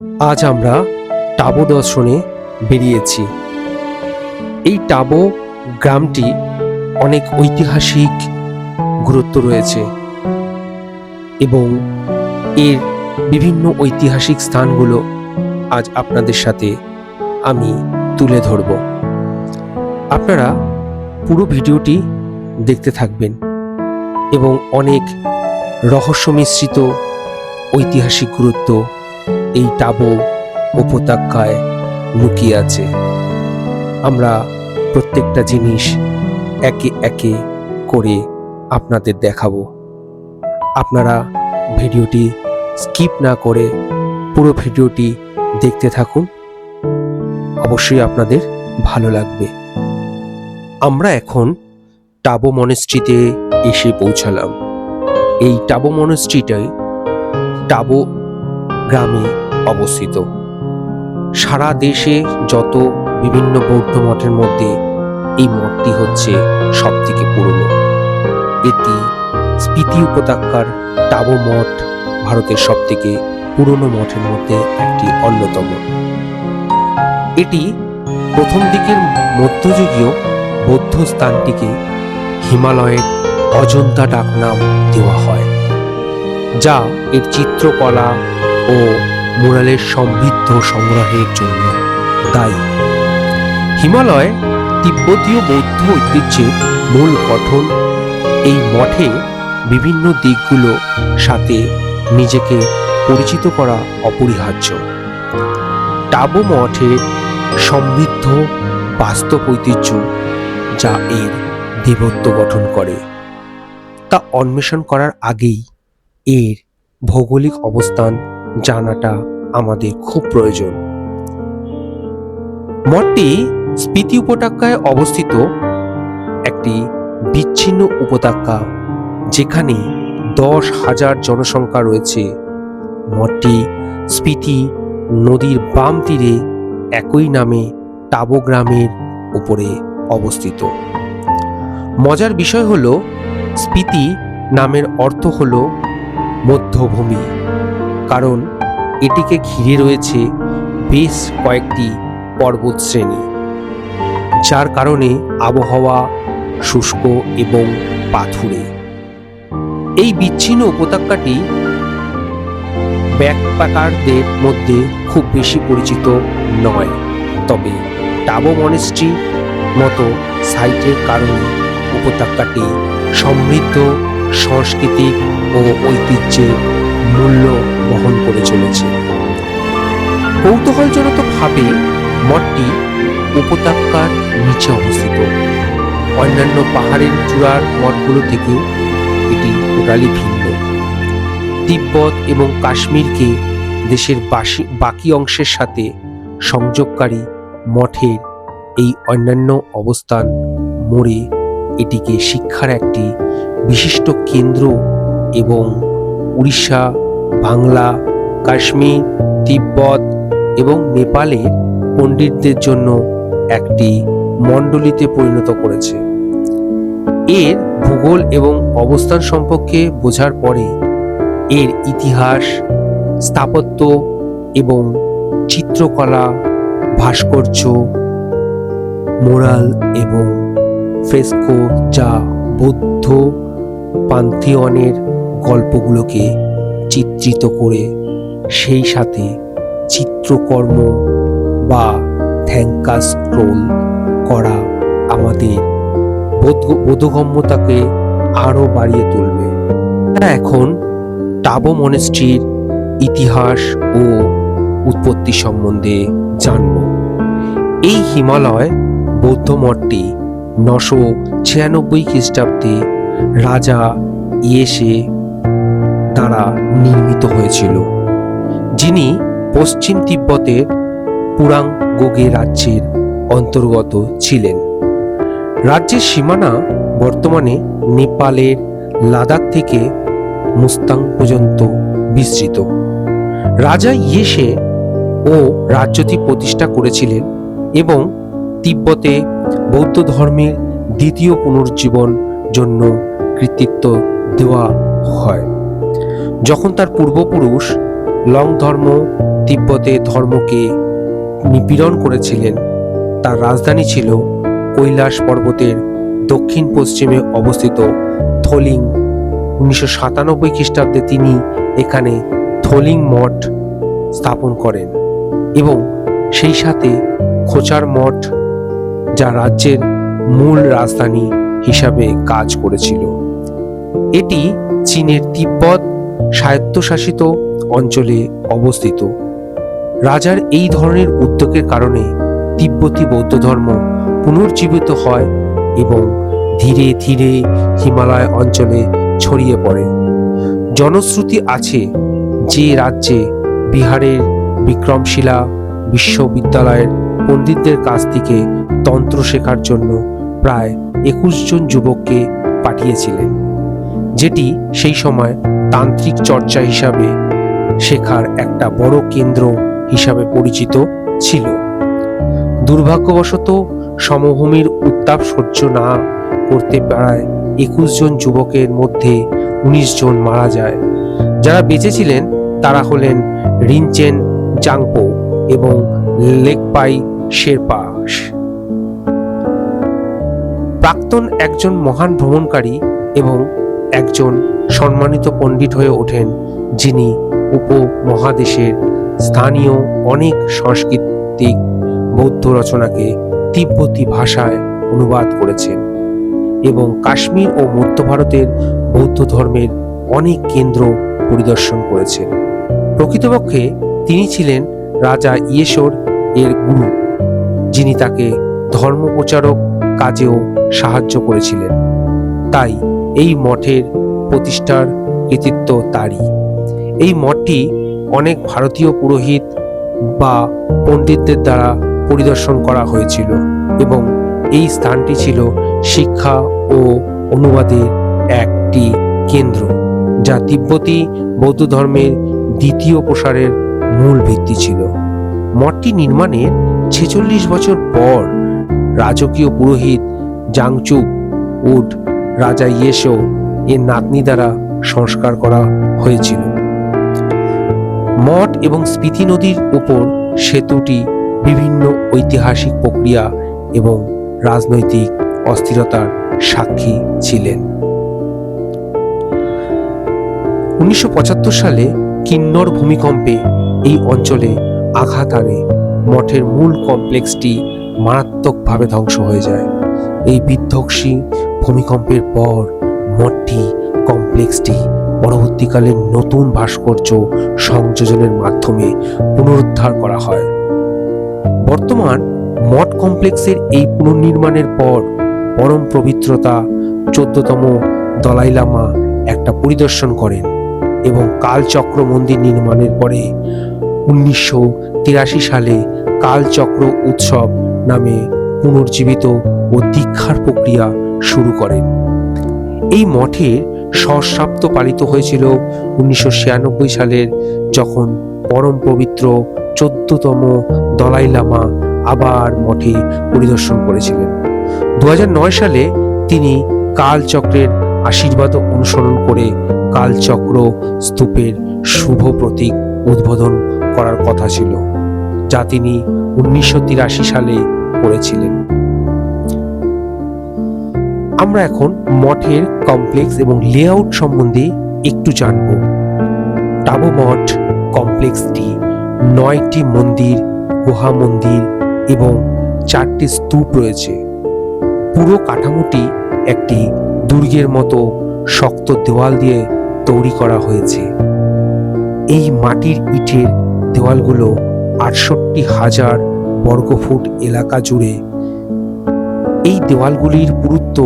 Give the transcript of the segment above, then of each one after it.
আজ আমরা টাবো দর্শনে বেরিয়েছি। এই টাবো গ্রামটি অনেক ঐতিহাসিক গুরুত্ব রয়েছে এবং এর বিভিন্ন ঐতিহাসিক স্থানগুলো আজ আপনাদের সাথে আমি তুলে ধরব। আপনারা পুরো ভিডিওটি দেখতে থাকবেন এবং অনেক রহস্য মিশ্রিত ঐতিহাসিক গুরুত্ব এই টাবো উপত্যকায় লুকিয়ে আছে। আমরা প্রত্যেকটা জিনিস একে একে করে আপনাদের দেখাবো। আপনারা ভিডিওটি স্কিপ না করে পুরো ভিডিওটি দেখতে থাকুন, অবশ্যই আপনাদের ভালো লাগবে। আমরা এখন টাবো মনেস্ট্রিতে এসে পৌঁছালাম। এই টাবো মনেস্ট্রিটাই টাবো গ্রামে অবস্থিত। সারা দেশে যত বিভিন্ন বৌদ্ধ মঠের মধ্যে এই মঠটি হচ্ছে সব থেকে পুরনো। এটি স্পিতি উপত্যকার টাবো মঠ ভারতের সব থেকে পুরনো মঠের মধ্যে একটি অন্যতম। এটি প্রথম দিকের মধ্যযুগীয় বৌদ্ধ স্থানটিকে হিমালয়ের অজন্তা ডাকনাম দেওয়া হয়, যা এর চিত্রকলা ও মুরালের সমৃদ্ধ সংগ্রহের জন্য দায়ী। হিমালয় তিব্বতীয় বৌদ্ধ ঐতিহ্যের মূল গঠন এই মঠে বিভিন্ন দিকগুলো সাথে নিজেকে পরিচিত করা অপরিহার্য। টাবো মঠের সমৃদ্ধ বাস্তব ঐতিহ্য যা এর দেবত্ব গঠন করে, তা অন্বেষণ করার আগেই এর ভৌগোলিক অবস্থান জানাটা আমাদের খুব প্রয়োজন। মঠটি স্পিতি উপত্যকায় অবস্থিত একটি বিচ্ছিন্ন উপত্যকা, যেখানে 10,000 জনসংখ্যা রয়েছে। মঠটি স্পিতি নদীর বাম তীরে একই নামে টাবো গ্রামের উপরে অবস্থিত। মজার বিষয় হলো, স্পিতি নামের অর্থ হলো মধ্যভূমি, কারণ এটিকে ঘিরে রয়েছে বেশ কয়েকটি পর্বত শ্রেণী, যার কারণে আবহাওয়া শুষ্ক এবং পাথুরে। এই বিচ্ছিন্ন উপত্যকাটি ব্যাকপ্যাকারদের মধ্যে খুব বেশি পরিচিত নয়, তবে টাবো মনেস্ট্রি মতো সাইটের কারণে উপত্যকাটি সমৃদ্ধ সাংস্কৃতিক ও ঐতিহ্যের মূল্য বহন করে চলেছে। কৌতূহলজনকভাবে মঠটি উপত্যকার নিচে অবস্থিত। অন্যান্য পাহাড়ের চূড়ার মঠগুলো থেকে এটি টোটালি ভিন্ন। তিব্বত এবং কাশ্মীরকে দেশের বাকি অংশের সাথে সংযোগকারী মঠের এই অন্যান্য অবস্থান মোড়ে এটিকে শিক্ষার একটি বিশিষ্ট কেন্দ্র এবং উড়িষ্যা, বাংলা, কাশ্মীর, তিব্বত এবং নেপালের পণ্ডিতদের জন্য একটি মণ্ডলীতে পরিণত করেছে। এর ভূগোল এবং অবস্থান সম্পর্কে বোঝার পরে এর ইতিহাস, স্থাপত্য এবং চিত্রকলা, ভাস্কর্য, মোরাল এবং ফ্রেস্কো, যা বৌদ্ধ পান্থিয়নের গল্পগুলোকে চিত্রিত করে, সেই সাথে চিত্রকর্ম বা থ্যাঙ্কা স্ক্রোল করা আমাদের বোধগম্যতাকে আরো বাড়িয়ে তুলবে। এখন টাবো মনেস্ট্রির ইতিহাস ও উৎপত্তি সম্বন্ধে জানব। এই হিমালয় বৌদ্ধ মঠটি 996 খ্রিস্টাব্দে রাজা ইয়েশে দ্বারা নির্মিত হয়েছিল, যিনি পশ্চিম তিব্বতের পুরাঙ্গোগে রাজ্যের অন্তর্গত ছিলেন। রাজ্যের সীমানা বর্তমানে নেপালের লাদাখ থেকে মুস্তাং পর্যন্ত বিস্তৃত। রাজা ইয়েশে ও রাজ্যটি প্রতিষ্ঠা করেছিলেন এবং তিব্বতে বৌদ্ধ ধর্মের দ্বিতীয় পুনর্জীবন জন্য কৃতিত্ব দেওয়া হয়। যখন তার পূর্বপুরুষ লং ধর্ম তিব্বতে ধর্মকে নিপীড়ন করেছিলেন, তার রাজধানী ছিল কৈলাস পর্বতের দক্ষিণ পশ্চিমে অবস্থিত থোলিং। 1997 খ্রিস্টাব্দে তিনি এখানে থোলিং মঠ স্থাপন করেন এবং সেই সাথে খোচার মঠ, যা রাজ্যের মূল রাজধানী হিসাবে কাজ করেছিল। এটি চীনের তিব্বত স্বায়ত্তশাসিত অঞ্চলে অবস্থিত। রাজার এই ধরনের উদ্যোগের কারণে তিব্বতী বৌদ্ধ ধর্ম পুনর্জীবিত হয় এবং ধীরে ধীরে হিমালয় অঞ্চলে ছড়িয়ে পড়ে। জনশ্রুতি আছে যে রাজ্যে বিহারের বিক্রমশিলা বিশ্ববিদ্যালয়ের পণ্ডিতদের কাছ থেকে তন্ত্র শেখার জন্য প্রায় 21 জন যুবককে পাঠিয়েছিলেন, যেটি সেই সময় তান্ত্রিক চর্চা হিসাবে শেখার একটা বড় কেন্দ্র হিসাবে পরিচিত ছিল। দুর্ভাগ্যবশত সমভূমির উত্তাপ সহ্য না করতে প্রায় 21 জন যুবকের মধ্যে 19 জন মারা যায়। যারা বেঁচে ছিলেন তারা হলেন রিনচেন জাংপো এবং লেকপাই শেরপা। প্রাক্তন একজন মহান ভ্রমণকারী এবং একজন সম্মানিত পণ্ডিত হয়ে ওঠেন, যিনি উপমহাদেশের স্থানীয় অনেক সাংস্কৃতিক বৌদ্ধ রচনাকে তিব্বতী ভাষায় অনুবাদ করেছেন এবং কাশ্মীর ও মধ্য ভারতের বৌদ্ধ ধর্মের অনেক কেন্দ্র পরিদর্শন করেছেন। প্রকৃতপক্ষে তিনি ছিলেন রাজা ইয়েশোর এর গুরু, যিনি তাকে ধর্ম প্রচারক কাজেও সাহায্য করেছিলেন। তাই এই মঠের প্রতিষ্ঠার কৃতিত্ব তারই। এই মঠটি অনেক ভারতীয় পুরোহিত বা পণ্ডিতদের দ্বারা পরিদর্শন করা হয়েছিল এবং এই স্থানটি ছিল শিক্ষা ও অনুবাদের একটি কেন্দ্র, যা তিব্বতী বৌদ্ধ ধর্মের দ্বিতীয় প্রসারের মূল ভিত্তি ছিল। মঠটি নির্মাণের 46 বছর পর রাজকীয় পুরোহিত জাংচুক উড রাজা ইয়েশো এর নাতনি দ্বারা সংস্কার করা হয়েছিল। মঠ এবং স্পিতি নদীর উপর সেতুটি বিভিন্ন ঐতিহাসিক প্রক্রিয়া এবং রাজনৈতিক অস্থিরতার সাক্ষী ছিলেন। 1975 সালে কিন্নর ভূমিকম্পে এই অঞ্চলে আঘাত আনে মঠের মূল কমপ্লেক্সটি মারাত্মকভাবে ধ্বংস হয়ে যায়। এই বিধ্বংসী ভূমিকম্পের পর মঠটি কমপ্লেক্সটি পরবর্তীকালে নতুন ভাস্কর্য সংযোজনের মাধ্যমে পুনরুদ্ধার করা হয়। বর্তমান মঠ কমপ্লেক্সের এই পুনর্নির্মাণের পর পরম পবিত্রতা 14তম দলাই লামা একটা পরিদর্শন করেন এবং কালচক্র মন্দির নির্মাণের পরে 1983 সালে কালচক্র উৎসব নামে পুনর্জীবিত ও দীক্ষার প্রক্রিয়া শুরু করেন। এই মঠের সহস্রাব্দ পালিত হয়েছিল 1996 সালের, যখন পরম পবিত্র 14তম দলাই লামা আবার মঠে পরিদর্শন করেছিলেন। 2009 সালে তিনি কালচক্রের আশীর্বাদ অনুসরণ করে কালচক্র স্তূপের শুভ প্রতীক উদ্বোধন করার কথা ছিল, যা তিনি 1983 সালে করেছিলেন। আমরা এখন মঠের কমপ্লেক্স এবং লেআউট সম্বন্ধে একটু জানব। টাবো মঠ কমপ্লেক্সটি 9টি মন্দির, গুহা মন্দির এবং 4টি স্তূপ রয়েছে। পুরো কাঠামোটি একটি দুর্গের মতো শক্ত দেওয়াল দিয়ে তৈরি করা হয়েছে। এই মাটির ইটের দেওয়ালগুলো 68,000 বর্গফুট এলাকা জুড়ে। এই দেওয়ালগুলির পুরুত্ব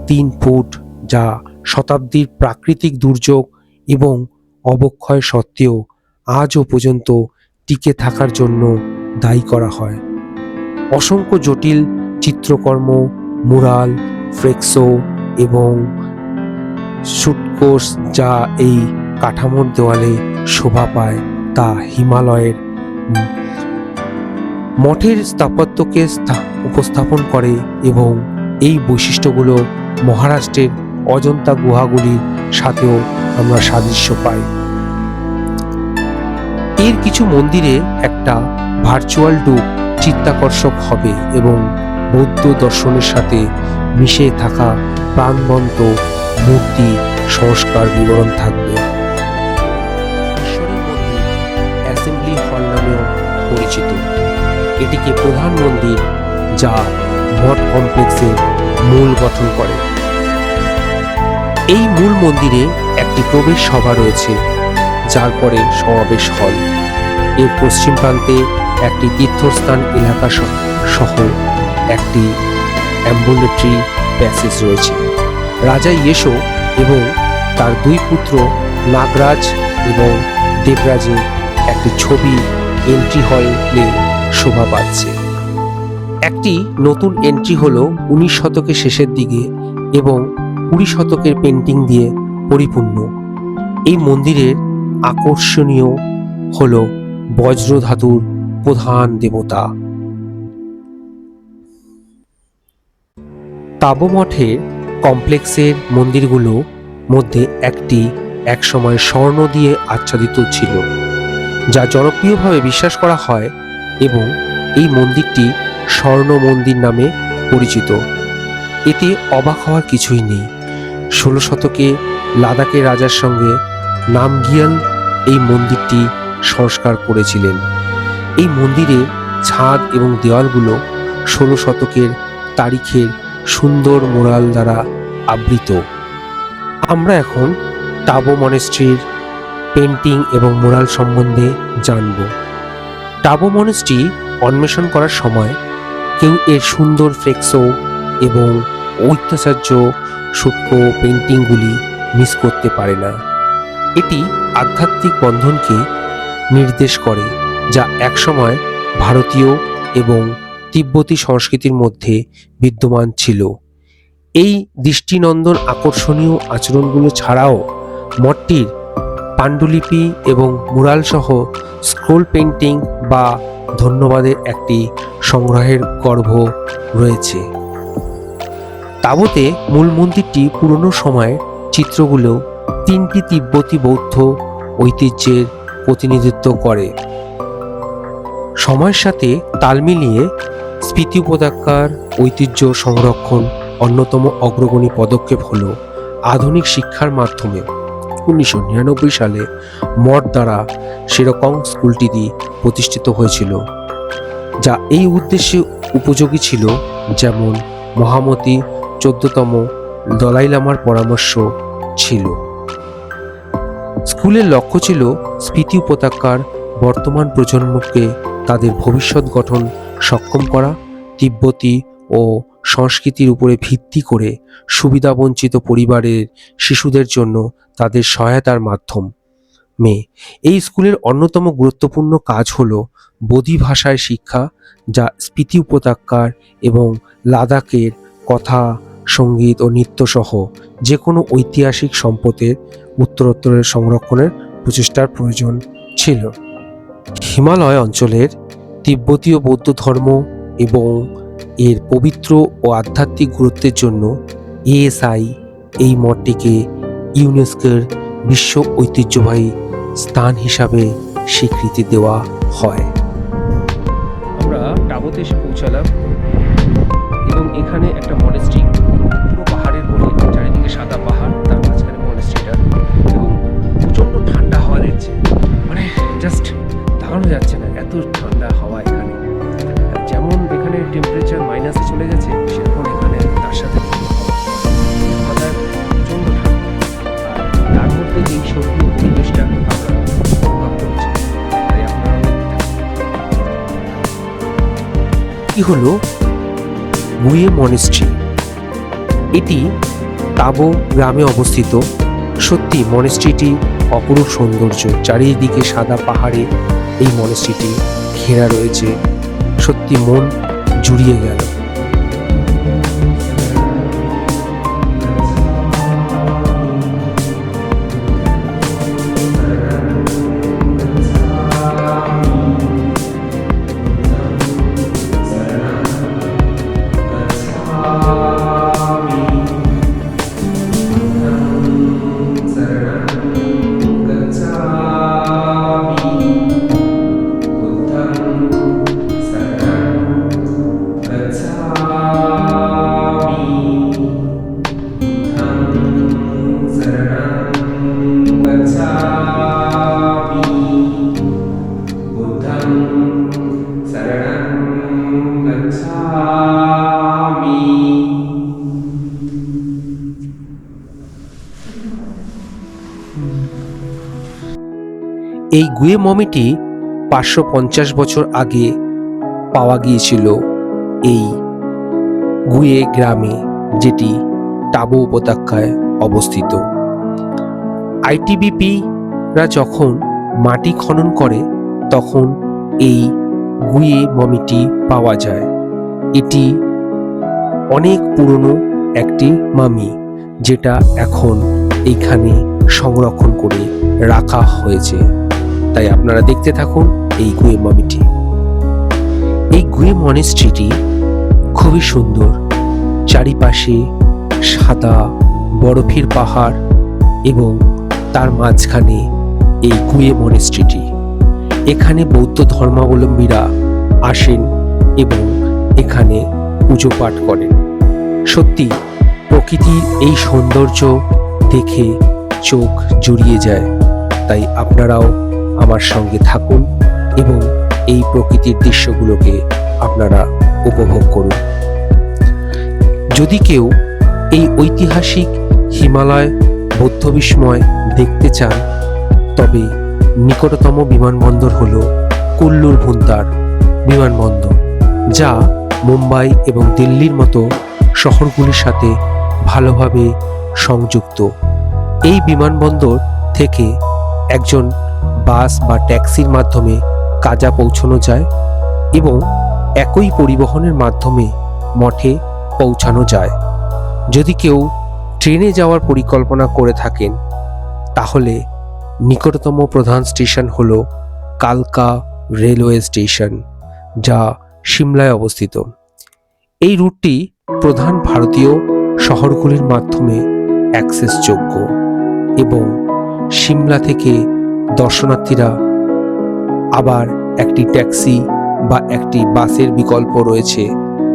3 ফুট, যা শতাব্দীর প্রাকৃতিক দুর্যোগ এবং অবক্ষয় সত্ত্বেও আজও পর্যন্ত টিকে থাকার জন্য দায়ী করা হয়। অসংখ্য জটিল চিত্রকর্ম, মুরাল, ফ্রেস্কো এবং শুটকোস যা এই কাঠামোর দেওয়ালে শোভা পায়, তা হিমালয়ের মঠের স্থাপত্যকে উপস্থাপন করে এবং এই বৈশিষ্ট্যগুলো মহারাষ্ট্রের অজন্তা গুহাগুলির সাথেও আমরা সাদৃশ্য পাই। কিছু মন্দিরে একটা ভার্চুয়াল ডুব চিত্তাকর্ষক হবে এবং বৌদ্ধ দর্শনের সাথে মিশে থাকা প্রাণবন্ত মূর্তি সংস্কার বিবরণ থাকবে। ঈশ্বরের মন্দির অ্যাসেম্বলি হল নামেও পরিচিত। এটিকে প্রধান মন্দির যা মঠ কমপ্লেক্সের মূল গঠন করে। এই মূল মন্দিরে একটি প্রবেশ সভা রয়েছে, যার পরে সমাবেশ হল। এর পশ্চিম প্রান্তে একটি তীর্থস্থান এলাকা সহ একটি অ্যাম্বুলেটরি প্যাসেজ রয়েছে। রাজা ইয়েশো এবং তার দুই পুত্র নাগরাজ এবং দেবরাজের একটি ছবি এন্ট্রি হলে শোভা পাচ্ছে। একটি নতুন এন্ট্রি হলো 19 শতকের শেষের দিকে এবং 20 শতকের পেন্টিং দিয়ে পরিপূর্ণ। এই মন্দিরের আকর্ষণীয় হলো বজ্র ধাতুর প্রধান দেবতা। তাবো মঠের কমপ্লেক্সের মন্দিরগুলো মধ্যে একটি একসময় স্বর্ণ দিয়ে আচ্ছাদিত ছিল, যা জনপ্রিয়ভাবে বিশ্বাস করা হয় এবং এই মন্দিরটি স্বর্ণ মন্দির নামে পরিচিত। এতে অবাক হওয়ার কিছুই নেই। 16 শতকে লাদাখের রাজার সঙ্গে নামগিয়াল এই মন্দিরটি সংস্কার করেছিলেন। এই মন্দিরে ছাদ এবং দেওয়ালগুলো 16 শতকের তারিখের সুন্দর মোরাল দ্বারা আবৃত। আমরা এখন টাবো মনেস্ট্রির পেন্টিং এবং মোরাল সম্বন্ধে জানব। টাবো মনেস্ট্রি অন্বেষণ করার সময় কেউ এর সুন্দর ফ্লেক্সো এবং ঐতিহ্য সূক্ষ্ম পেন্টিংগুলি মিস করতে পারে না। এটি আধ্যাত্মিক বন্ধনকে নির্দেশ করে, যা একসময় ভারতীয় এবং তিব্বতী সংস্কৃতির মধ্যে বিদ্যমান ছিল। এই দৃষ্টিনন্দন আকর্ষণীয় আচরণগুলো ছাড়াও মঠটির পাণ্ডুলিপি এবং মুরাল সহ স্ক্রোল পেন্টিং বা ধন্যবাদের একটি সংগ্রহের গর্ভ রয়েছে। তাবতে মূল মন্দিরটি পুরনো সময়ের চিত্রগুলো 3টি তিব্বতী বৌদ্ধ ঐতিহ্যের প্রতিনিধিত্ব করে। সময়ের সাথে তাল মিলিয়ে স্ফীতি উপত্যকার ঐতিহ্য সংরক্ষণ অন্যতম অগ্রগণী পদক্ষেপ হল আধুনিক শিক্ষার মাধ্যমে 1999 সালে মঠ দ্বারা সেরকম স্কুলটি প্রতিষ্ঠিত হয়েছিল, যা এই উদ্দেশ্যে উপযোগী ছিল। যেমন মহামতি 14তম দলাই লামার পরামর্শ ছিল। স্কুলের লক্ষ্য ছিল স্ফীতি উপত্যকার বর্তমান প্রজন্মকে তাদের ভবিষ্যৎ গঠন সক্ষম করা, তিব্বতী ও সংস্কৃতির উপরে ভিত্তি করে সুবিধাবঞ্চিত পরিবারের শিশুদের জন্য তাদের সহায়তার মাধ্যমে। এই স্কুলের অন্যতম গুরুত্বপূর্ণ কাজ হল বোধি ভাষায় শিক্ষা, যা স্ফীতি উপত্যকার এবং লাদাখের কথা, সঙ্গীত ও নৃত্য সহ যে কোনো ঐতিহাসিক সম্পদের উত্তরোত্তরের সংরক্ষণের প্রচেষ্টার প্রয়োজন ছিল। হিমালয় অঞ্চলের তিব্বতীয় বৌদ্ধ ধর্ম এবং এর পবিত্র ও আধ্যাত্মিক গুরুত্বের জন্য এএসআই এই মঠটিকে ইউনেস্কোর বিশ্ব ঐতিহ্যবাহী স্থান হিসাবে স্বীকৃতি দেওয়া হয়। আমরা টাবোতে এসে পৌঁছালাম এবং এখানে একটা মনেস্ট্রি, পুরো পাহাড়ের কোলে, চারিদিকে সাদা পাহাড়, তার মাঝখানে মনেস্ট্রিটা, এবং প্রচণ্ড ঠান্ডা হাওয়া দিচ্ছে। মানে জাস্ট দাঁড়ানো যাচ্ছে না, এত ঠান্ডা হাওয়া এখানে। যেমন এখানে টেম্পারেচার মাইনাসে চলে গেছে, সেরকম এখানে তার সাথে প্রচণ্ড ঠান্ডা। আর তার মধ্যে এই সত্যি পরিবেশটা আমরা অনুভব করছি। তাই আপনারা কি হলো গুয়ে মনেস্ট্রি। এটি তাবো গ্রামে অবস্থিত। সত্যি মনেস্ট্রিটি অপরূপ সৌন্দর্য, চারিদিকে সাদা পাহাড়ে এই মনেস্ট্রিটি ঘেরা রয়েছে। সত্যি মন জুড়িয়ে গেল। এই গুয়ে মমিটি 550 বছর আগে পাওয়া গিয়েছিল এই গুয়ে গ্রামে, যেটি টাবু উপত্যকায় অবস্থিত। আইটিবিপি-রা যখন মাটি খনন করে তখন এই গুয়ে মমিটি পাওয়া যায়। এটি অনেক পুরনো একটি মামি, যেটা এখন এইখানে সংরক্ষণ করে রাখা হয়েছে। তাই আপনারা দেখতে থাকুন এই গুয়ে মমিটি। এই গুয়ে মনেস্ট্রিটি খুবই সুন্দর। চারিপাশে সাদা বরফের পাহাড় এবং তার মাঝখানে এই গুয়ে মনেস্ট্রিটি। এখানে বৌদ্ধ ধর্মাবলম্বীরা আসেন এবং এখানে পুজো পাঠ করেন। সত্যি প্রকৃতির এই সৌন্দর্য দেখে চোখ জুড়িয়ে যায়। তাই আপনারাও আমার সঙ্গে থাকুন এবং এই প্রকৃতির দৃশ্যগুলোকে আপনারা উপভোগ করুন। যদি কেউ এই ঐতিহাসিক হিমালয় বৌদ্ধ বিস্ময় দেখতে চান, তবে নিকটতম বিমানবন্দর হল কুল্লুর ভুন্তার বিমানবন্দর, যা মুম্বাই এবং দিল্লির মতো শহরগুলির সাথে ভালোভাবে সংযুক্ত। এই বিমানবন্দর থেকে একজন বাস বা ট্যাক্সির মাধ্যমে কাজা পৌঁছানো যায় এবং একই পরিবহনের মাধ্যমে মঠে পৌঁছানো যায়। যদি কেউ ট্রেনে যাওয়ার পরিকল্পনা করে থাকেন, তাহলে নিকটতম প্রধান স্টেশন হল কালকা রেলওয়ে স্টেশন, যা সিমলায় অবস্থিত। এই রুটটি প্রধান ভারতীয় শহরগুলির মাধ্যমে অ্যাক্সেসযোগ্য এবং সিমলা থেকে দর্শনার্থীরা আবার একটি ট্যাক্সি বা একটি বাসের বিকল্প রয়েছে,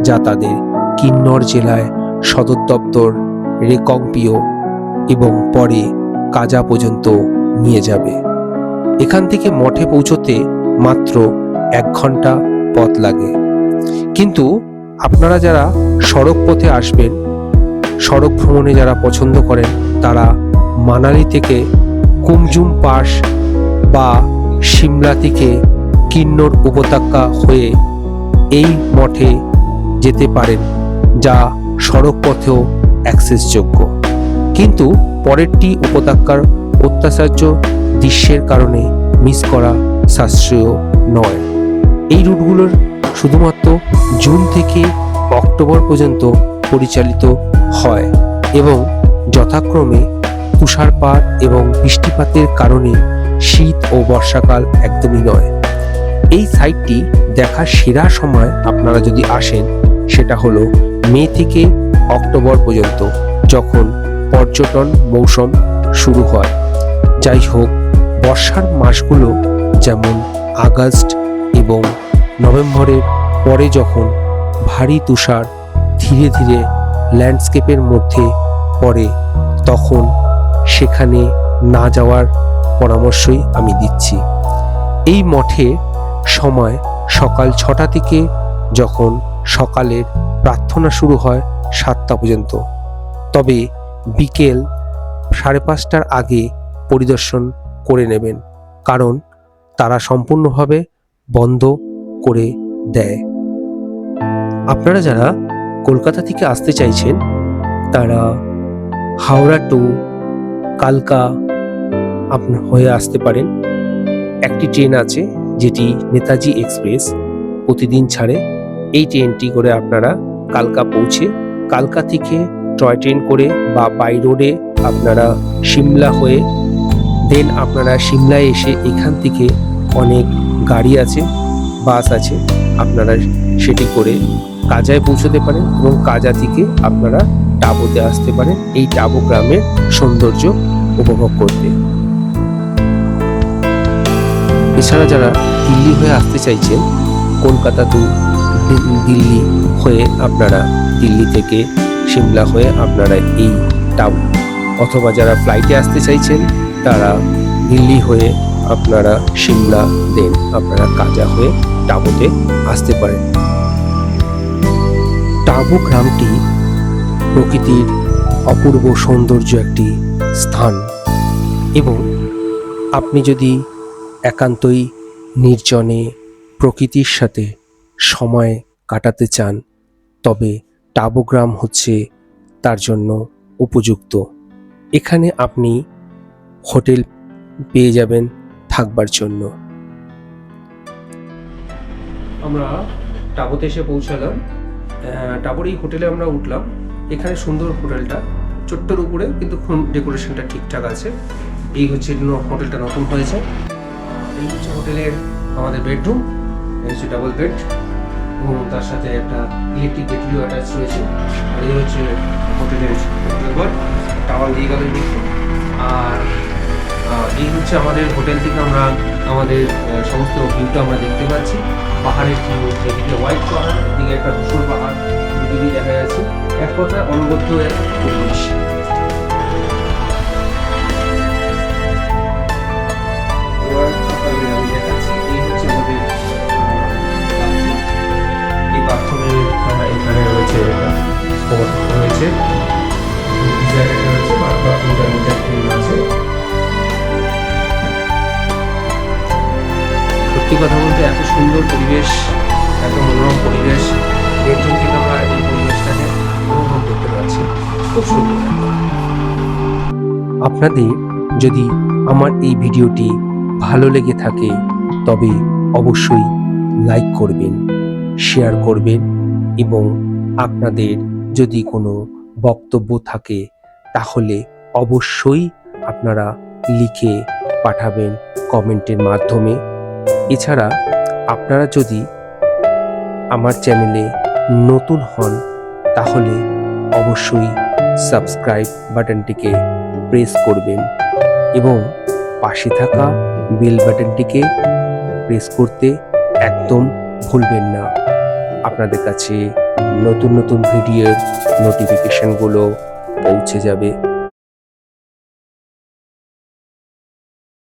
যা তাদের কিন্নর জেলায় সদর দপ্তর রেকংপিও এবং পরে কাজা পর্যন্ত নিয়ে যাবে। এখান থেকে মঠে পৌঁছতে মাত্র 1 ঘন্টা পথ লাগে। কিন্তু আপনারা যারা সড়ক পথে আসবেন, সড়ক ভ্রমণে যারা পছন্দ করেন, তারা মানালি থেকে কুমজুম পাস বা সিমলা থেকে কিন্নর উপত্যকা হয়ে এই মঠে যেতে পারেন, যা সড়ক পথেও অ্যাক্সেসযোগ্য। কিন্তু পরেরটি উপত্যকার অত্যাচার্য দৃশ্যের কারণে মিস করা সাশ্রয় নয়। এই রুটগুলোর শুধুমাত্র জুন থেকে অক্টোবর পর্যন্ত পরিচালিত হয় এবং যথাক্রমে তুষারপাত এবং বৃষ্টিপাতের কারণে শীত ও বর্ষাকাল একদমই নয়। এই সাইটটি দেখার সেরা সময় আপনারা যদি আসেন, সেটা হলো মে থেকে অক্টোবর পর্যন্ত, যখন পর্যটন মৌসুম শুরু হয়। যাই হোক, বর্ষার মাসগুলো যেমন আগস্ট এবং নভেম্বরের পরে, যখন ভারী তুষার ধীরে ধীরে ল্যান্ডস্কেপের মধ্যে পড়ে, তখন সেখানে না যাওয়ার পরামর্শই আমি দিচ্ছি। এই মঠে সময় সকাল 6টা থেকে, যখন সকালের প্রার্থনা শুরু হয় 7টা পর্যন্ত। তবে বিকেল 5:30টার আগে পরিদর্শন করে নেবেন, কারণ তারা সম্পূর্ণভাবে বন্ধ করে দেয়। আপনারা যারা কলকাতা থেকে আসতে চাইছেন, তারা হাওড়া টু কালকা হয়ে আসতে পারেন। একটি ট্রেন আছে, যেটি নেতাজি এক্সপ্রেস প্রতিদিন ছাড়ে। এই ট্রেনটি করে আপনারা কালকা পৌঁছে, কালকা থেকে টয় ট্রেন করে বা বাই রোডে আপনারা সিমলা হয়ে, দেন আপনারা সিমলায় এসে এখান থেকে অনেক গাড়ি আছে, বাস আছে, আপনারা সেটি করে কাজায় পৌঁছতে পারেন এবং কাজা থেকে আপনারা টাবোতে আসতে পারেন এই টাবু গ্রামের সৌন্দর্য উপভোগ করতে। এছাড়া যারা দিল্লি হয়ে আসতে চাইছেন, কলকাতা টু দিল্লি হয়ে আপনারা দিল্লি থেকে সিমলা হয়ে আপনারা এই অথবা যারা ফ্লাইটে আসতে চাইছেন তারা দিল্লি হয়ে আপনারা সিমলা দেন আপনারা কাজা হয়ে টাবোতে আসতে পারেন। টাবো গ্রামটি প্রকৃতির অপূর্ব সৌন্দর্য একটি স্থান এবং আপনি যদি একান্তই নির্জনে প্রকৃতির সাথে সময় কাটাতে চান তবে টাবো গ্রাম হচ্ছে তার জন্য উপযুক্ত। এখানে আপনি হোটেল পেয়ে যাবেন থাকবার জন্য। আমরা টাবোতে এসে পৌঁছালাম। টাবোর এই হোটেলে আমরা উঠলাম। এখানে সুন্দর হোটেলটা, ছোট্টর উপরে কিন্তু ডেকোরেশনটা ঠিকঠাক আছে। এই হচ্ছে হোটেলটা নতুন হয়েছে। এই হচ্ছে হোটেলের আমাদের বেডরুম, এই হচ্ছে ডাবল বেড এবং তার সাথে একটা ইলেকট্রিক কেটলিও অ্যাটাচ রয়েছে। আর এই হচ্ছে হোটেলের ঘর, টাওয়াল দিয়ে গেল। আর এই হচ্ছে আমাদের হোটেল থেকে আমরা আমাদের সমস্ত ভিউটা আমরা দেখতে পাচ্ছি। পাহাড়ের ভিউ, এদিকে হোয়াইট পাহাড়, এদিকে একটা ধূসর পাহাড় দুদিকেই দেখা যাচ্ছে। এক কথা অনবদ্য এক পরিবেশ। এবার আপনাদের আমি দেখাচ্ছি, এই হচ্ছে আমাদের এই বাথরুমের এখানে রয়েছে স্পট রয়েছে, জায়গাটা রয়েছে, বাথরুমটার মধ্যে আছে। সত্যি কথা বলতে এত সুন্দর পরিবেশ, এত মনোরম পরিবেশ, বেডরুম থেকে আমরা এই পরিবেশটাকে অনুভব করতে পারছি। খুব সুন্দর। আপনাদের যদি আমার এই ভিডিওটি ভালো লেগে থাকে তবে অবশ্যই লাইক করবেন, শেয়ার করবেন এবং আপনাদের যদি কোনো বক্তব্য থাকে তাহলে অবশ্যই আপনারা লিখে পাঠাবেন কমেন্টের মাধ্যমে। এছাড়া আপনারা যদি আমার চ্যানেলে নতুন হন তাহলে অবশ্যই সাবস্ক্রাইব বাটনটিকে প্রেস করবেন এবং পাশে থাকা বেল বাটনটিকে প্রেস করতে একদম ভুলবেন না। আপনাদের কাছে নতুন নতুন ভিডিওর নোটিফিকেশনগুলো পৌঁছে যাবে।